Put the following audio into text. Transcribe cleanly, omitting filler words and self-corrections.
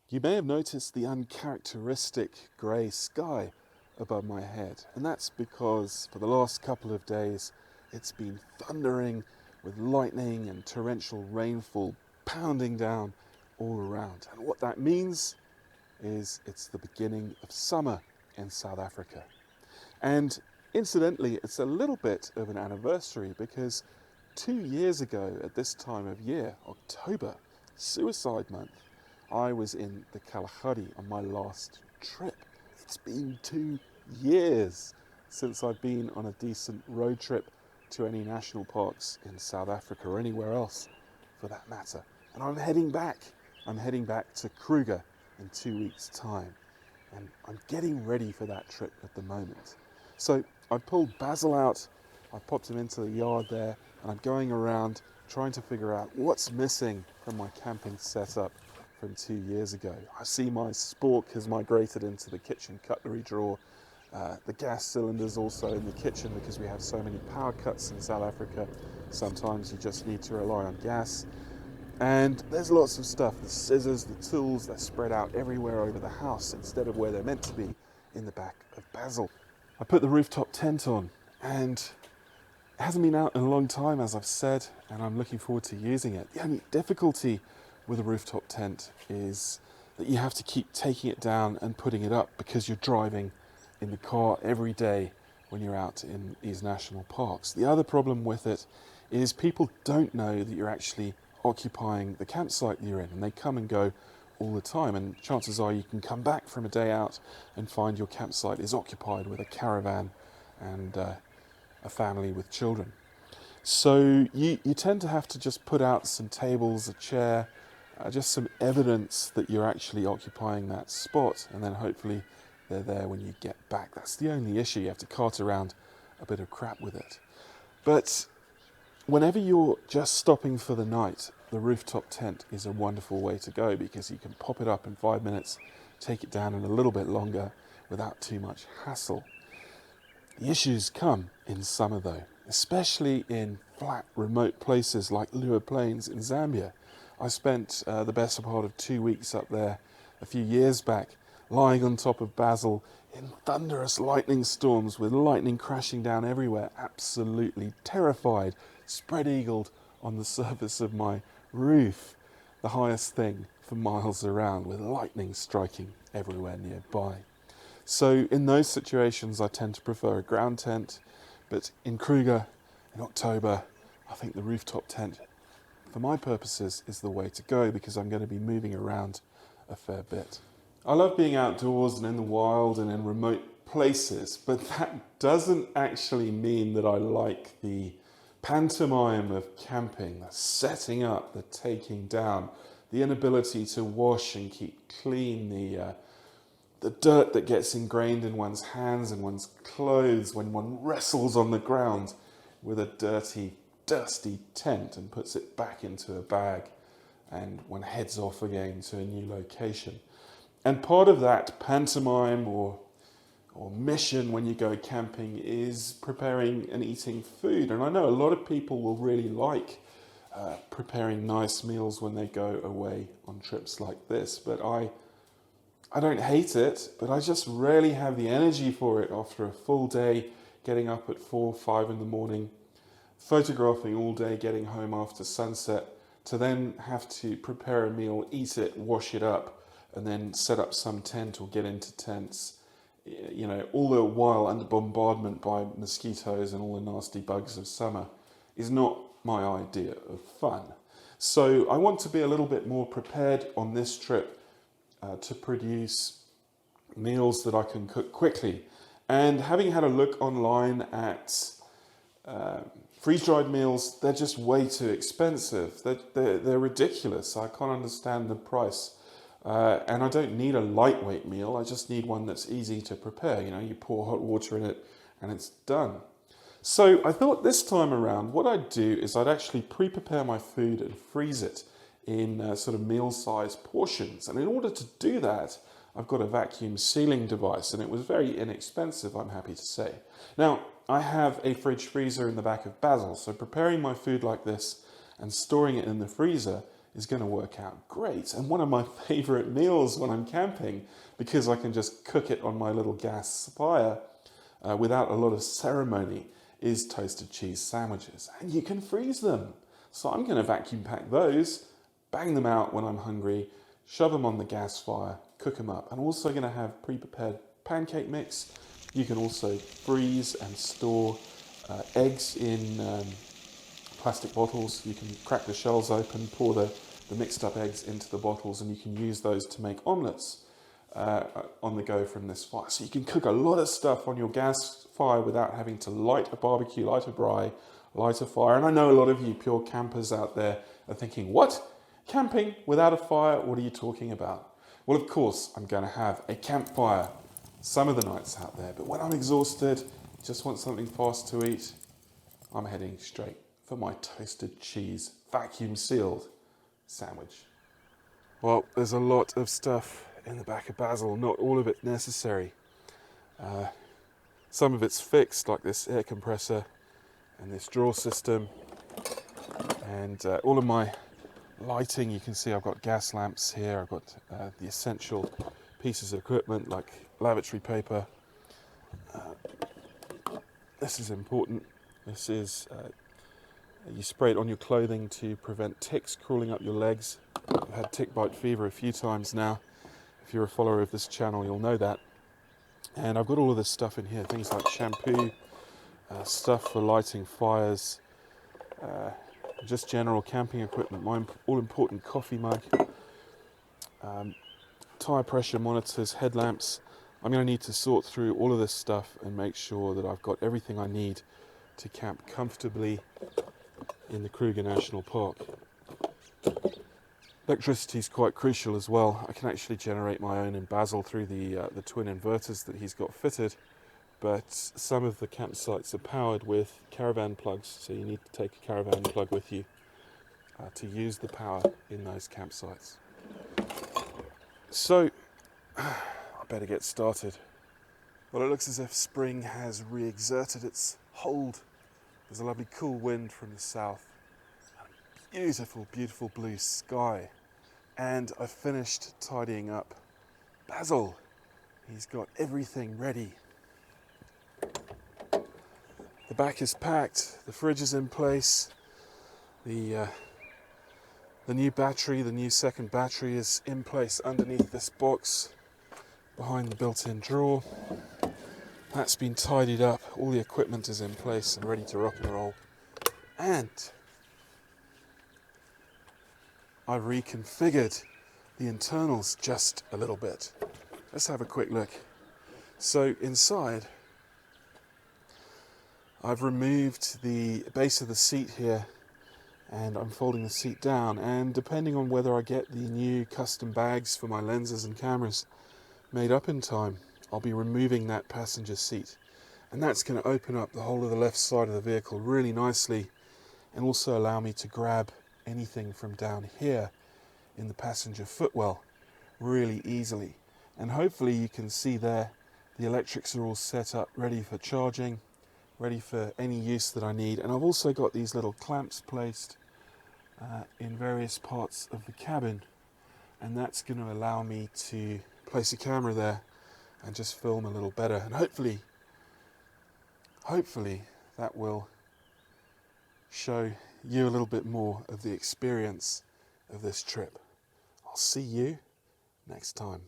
You may have noticed the uncharacteristic grey sky above my head, and that's because for the last couple of days it's been thundering with lightning and torrential rainfall pounding down all around. And what that means is it's the beginning of summer in South Africa. And incidentally, it's a little bit of an anniversary because 2 years ago at this time of year, October, Suicide Month, I was in the Kalahari on my last trip. It's been 2 years since I've been on a decent road trip to any national parks in South Africa or anywhere else for that matter. And I'm heading back. I'm heading back to Kruger in 2 weeks' time. And I'm getting ready for that trip at the moment. So I pulled Basil out, I popped him into the yard there, and I'm going around trying to figure out what's missing from my camping setup from 2 years ago. I see my spork has migrated into the kitchen cutlery drawer. The gas cylinder's also in the kitchen because we have so many power cuts in South Africa. Sometimes you just need to rely on gas. And there's lots of stuff. The scissors, the tools, they're spread out everywhere over the house instead of where they're meant to be in the back of Basil. I put the rooftop tent on and it hasn't been out in a long time, as I've said, and I'm looking forward to using it. The only difficulty with a rooftop tent is that you have to keep taking it down and putting it up because you're driving in the car every day when you're out in these national parks. The other problem with it is people don't know that you're actually occupying the campsite that you're in, and they come and go all the time, and chances are you can come back from a day out and find your campsite is occupied with a caravan and a family with children. So you tend to have to just put out some tables, a chair, just some evidence that you're actually occupying that spot, and then hopefully they're there when you get back. That's the only issue. You have to cart around a bit of crap with it. But whenever you're just stopping for the night, the rooftop tent is a wonderful way to go because you can pop it up in 5 minutes, take it down in a little bit longer without too much hassle. The issues come in summer though, especially in flat, remote places like Lua Plains in Zambia. I spent the best part of 2 weeks up there a few years back, lying on top of Basil in thunderous lightning storms with lightning crashing down everywhere, absolutely terrified, spread-eagled on the surface of my roof, the highest thing for miles around, with lightning striking everywhere nearby. So in those situations I tend to prefer a ground tent, but in Kruger in October I think the rooftop tent for my purposes is the way to go because I'm going to be moving around a fair bit. I love being outdoors and in the wild and in remote places, but that doesn't actually mean that I like the pantomime of camping, the setting up, the taking down, the inability to wash and keep clean, the dirt that gets ingrained in one's hands and one's clothes when one wrestles on the ground with a dirty, dusty tent and puts it back into a bag and one heads off again to a new location. And part of that pantomime or mission when you go camping is preparing and eating food. And I know a lot of people will really like preparing nice meals when they go away on trips like this, but I don't hate it, but I just rarely have the energy for it after a full day, getting up at 4, 5 in the morning, photographing all day, getting home after sunset, to then have to prepare a meal, eat it, wash it up, and then set up some tent or get into tents, you know, all the while under bombardment by mosquitoes and all the nasty bugs of summer, is not my idea of fun. So I want to be a little bit more prepared on this trip to produce meals that I can cook quickly. And having had a look online at freeze-dried meals, they're just way too expensive. They're ridiculous. I can't understand the price. And I don't need a lightweight meal. I just need one that's easy to prepare. You know, you pour hot water in it and it's done. So I thought this time around, what I'd do is I'd actually pre-prepare my food and freeze it in sort of meal-sized portions. And in order to do that, I've got a vacuum sealing device, and it was very inexpensive, I'm happy to say. Now, I have a fridge freezer in the back of Basil, so preparing my food like this and storing it in the freezer is going to work out great. And one of my favourite meals when I'm camping, because I can just cook it on my little gas fire without a lot of ceremony, is toasted cheese sandwiches. And you can freeze them. So I'm going to vacuum pack those, bang them out when I'm hungry, shove them on the gas fire, cook them up. I'm also going to have pre-prepared pancake mix. You can also freeze and store eggs in plastic bottles. You can crack the shells open, pour the mixed up eggs into the bottles, and you can use those to make omelettes on the go from this fire. So you can cook a lot of stuff on your gas fire without having to light a barbecue, light a braai, light a fire. And I know a lot of you pure campers out there are thinking, what? Camping without a fire? What are you talking about? Well, of course, I'm going to have a campfire some of the nights out there, but when I'm exhausted, just want something fast to eat, I'm heading straight for my toasted cheese, vacuum sealed sandwich. Well, there's a lot of stuff in the back of Basil, not all of it necessary. Some of it's fixed, like this air compressor and this drawer system, and all of my lighting. You can see I've got gas lamps here, I've got the essential pieces of equipment like lavatory paper. This is important. This is you spray it on your clothing to prevent ticks crawling up your legs. I've had tick bite fever a few times now. If you're a follower of this channel, you'll know that. And I've got all of this stuff in here, things like shampoo, stuff for lighting fires, just general camping equipment, my all-important coffee mug, tyre pressure monitors, headlamps. I'm going to need to sort through all of this stuff and make sure that I've got everything I need to camp comfortably in the Kruger National Park. Electricity is quite crucial as well. I can actually generate my own in Basil through the twin inverters that he's got fitted, but some of the campsites are powered with caravan plugs, so you need to take a caravan plug with you to use the power in those campsites. So, I better get started. Well, it looks as if spring has re-exerted its hold. There's a lovely cool wind from the south. Beautiful, beautiful blue sky. And I've finished tidying up Basil. He's got everything ready. The back is packed, the fridge is in place, the new battery, the new second battery is in place underneath this box behind the built-in drawer. That's been tidied up, all the equipment is in place and ready to rock and roll. And I've reconfigured the internals just a little bit. Let's have a quick look. So inside, I've removed the base of the seat here and I'm folding the seat down, and depending on whether I get the new custom bags for my lenses and cameras made up in time, I'll be removing that passenger seat, and that's going to open up the whole of the left side of the vehicle really nicely and also allow me to grab anything from down here in the passenger footwell really easily. And hopefully you can see there the electrics are all set up ready for charging, ready for any use that I need. And I've also got these little clamps placed in various parts of the cabin, and that's going to allow me to place a camera there and just film a little better, and hopefully that will show you a little bit more of the experience of this trip. I'll see you next time.